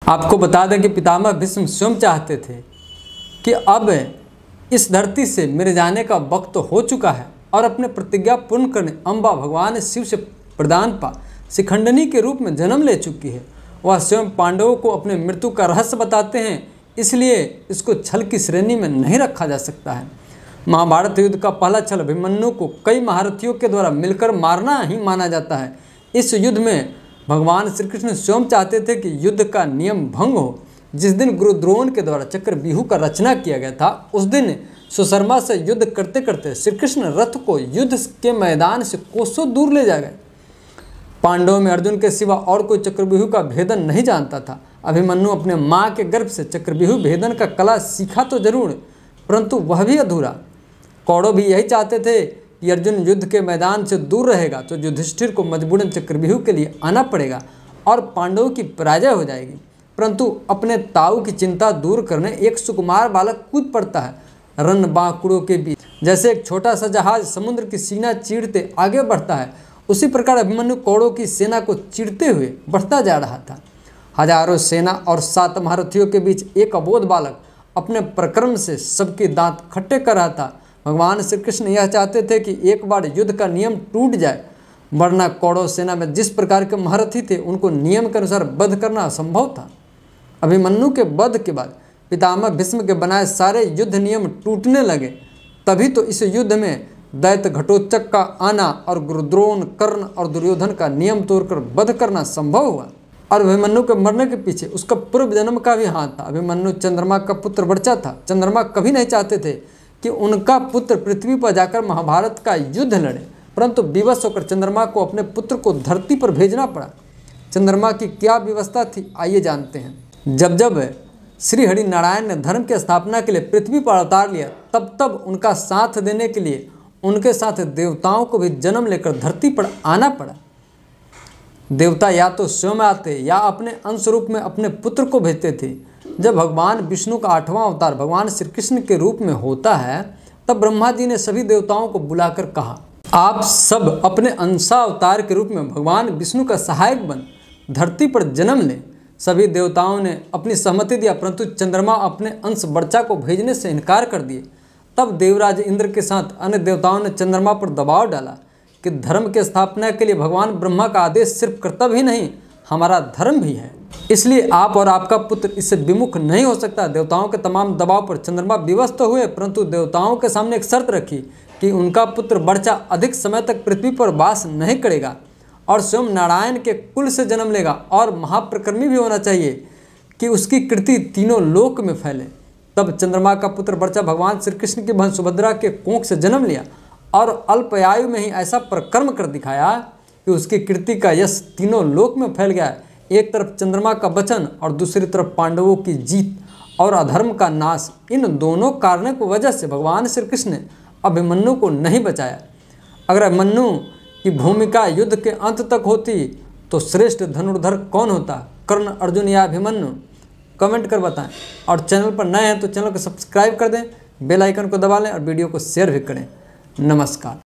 आपको बता दें कि पितामह भीष्म स्वयं चाहते थे कि अब इस धरती से मेरे जाने का वक्त हो चुका है और अपने प्रतिज्ञा पूर्ण करने अम्बा भगवान शिव से प्रदान पा शिखंडनी के रूप में जन्म ले चुकी है। वह स्वयं पांडवों को अपने मृत्यु का रहस्य बताते हैं, इसलिए इसको छल की श्रेणी में नहीं रखा जा सकता है। महाभारत युद्ध का पहला छल अभिमन्यु को कई महारथियों के द्वारा मिलकर मारना ही माना जाता है। इस युद्ध में भगवान श्री कृष्ण स्वयं चाहते थे कि युद्ध का नियम भंग हो। जिस दिन गुरु द्रोण के द्वारा चक्रव्यूह का रचना किया गया था, उस दिन सुशर्मा से युद्ध करते करते श्री कृष्ण रथ को युद्ध के मैदान से कोसों दूर ले जा गए। पांडवों में अर्जुन के सिवा और कोई चक्रव्यूह का भेदन नहीं जानता था। अभिमन्यु अपने माँ के गर्भ से चक्रव्यूह भेदन का कला सीखा तो जरूर, परंतु वह भी अधूरा। कौरव भी यही चाहते थे कि अर्जुन युद्ध के मैदान से दूर रहेगा तो युधिष्ठिर को मजबूरन चक्रव्यूह के लिए आना पड़ेगा और पांडवों की पराजय हो जाएगी। परंतु अपने ताऊ की चिंता दूर करने एक सुकुमार बालक कूद पड़ता है रन बांकुड़ों के बीच। जैसे एक छोटा सा जहाज समुद्र की सीना चीरते आगे बढ़ता है, उसी प्रकार अभिमन्यु कौरवों की सेना को चीरते हुए बढ़ता जा रहा था। हजारों सेना और 7 महारथियों के बीच एक अबोध बालक अपने प्रक्रम से सबके दांत खट्टे कर रहा था। भगवान श्री कृष्ण यह चाहते थे कि एक बार युद्ध का नियम टूट जाए, वरना कौरव सेना में जिस प्रकार के महारथी थे उनको नियम के अनुसार वध करना असंभव था। अभिमन्यु के वध के बाद पितामह भीष्म के बनाए सारे युद्ध नियम टूटने लगे। तभी तो इस युद्ध में दैत्य घटोत्कच का आना और गुरुद्रोण, कर्ण और दुर्योधन का नियम तोड़कर वध करना संभव हुआ। और अभिमन्यु के मरने के पीछे उसका पूर्व जन्म का भी हाथ था। अभिमन्यु चंद्रमा का पुत्र बच्चा था। चंद्रमा कभी नहीं चाहते थे कि उनका पुत्र पृथ्वी पर जाकर महाभारत का युद्ध लड़े, परंतु विवश होकर चंद्रमा को अपने पुत्र को धरती पर भेजना पड़ा। चंद्रमा की क्या व्यवस्था थी, आइए जानते हैं। जब श्री हरि नारायण ने धर्म की स्थापना के लिए पृथ्वी पर अवतार लिया, तब उनका साथ देने के लिए उनके साथ देवताओं को भी जन्म लेकर धरती पर आना पड़ा। देवता या तो स्वयं आते या अपने अंश रूप में अपने पुत्र को भेजते थे। जब भगवान विष्णु का 8वां अवतार भगवान श्री कृष्ण के रूप में होता है, तब ब्रह्मा जी ने सभी देवताओं को बुलाकर कहा, आप सब अपने अंशावतार के रूप में भगवान विष्णु का सहायक बन धरती पर जन्म लें। सभी देवताओं ने अपनी सहमति दिया, परंतु चंद्रमा अपने अंश बच्चा को भेजने से इनकार कर दिए। तब देवराज इंद्र के साथ अन्य देवताओं ने चंद्रमा पर दबाव डाला कि धर्म की स्थापना के लिए भगवान ब्रह्मा का आदेश सिर्फ कर्तव्य ही नहीं, हमारा धर्म भी है, इसलिए आप और आपका पुत्र इससे विमुख नहीं हो सकता। देवताओं के तमाम दबाव पर चंद्रमा विवश तो हुए, परंतु देवताओं के सामने एक शर्त रखी कि उनका पुत्र बच्चा अधिक समय तक पृथ्वी पर वास नहीं करेगा और स्वयं नारायण के कुल से जन्म लेगा और महाप्रकर्मी भी होना चाहिए कि उसकी कृति तीनों लोक में फैले। तब चंद्रमा का पुत्र बच्चा भगवान श्री कृष्ण की बहन सुभद्रा के कोख से जन्म लिया और अल्पयायु में ही ऐसा प्रकर्म कर दिखाया कि उसकी कृति का यश तीनों लोक में फैल गया। एक तरफ चंद्रमा का वचन और दूसरी तरफ पांडवों की जीत और अधर्म का नाश, इन दोनों कारणों की वजह से भगवान श्री कृष्ण ने अभिमन्यु को नहीं बचाया। अगर अभिमन्यु की भूमिका युद्ध के अंत तक होती तो श्रेष्ठ धनुर्धर कौन होता, कर्ण, अर्जुन या अभिमन्यु? कमेंट कर बताएं। और चैनल पर नए हैं तो चैनल को सब्सक्राइब कर दें, बेल आइकन को दबा लें और वीडियो को शेयर भी करें। नमस्कार।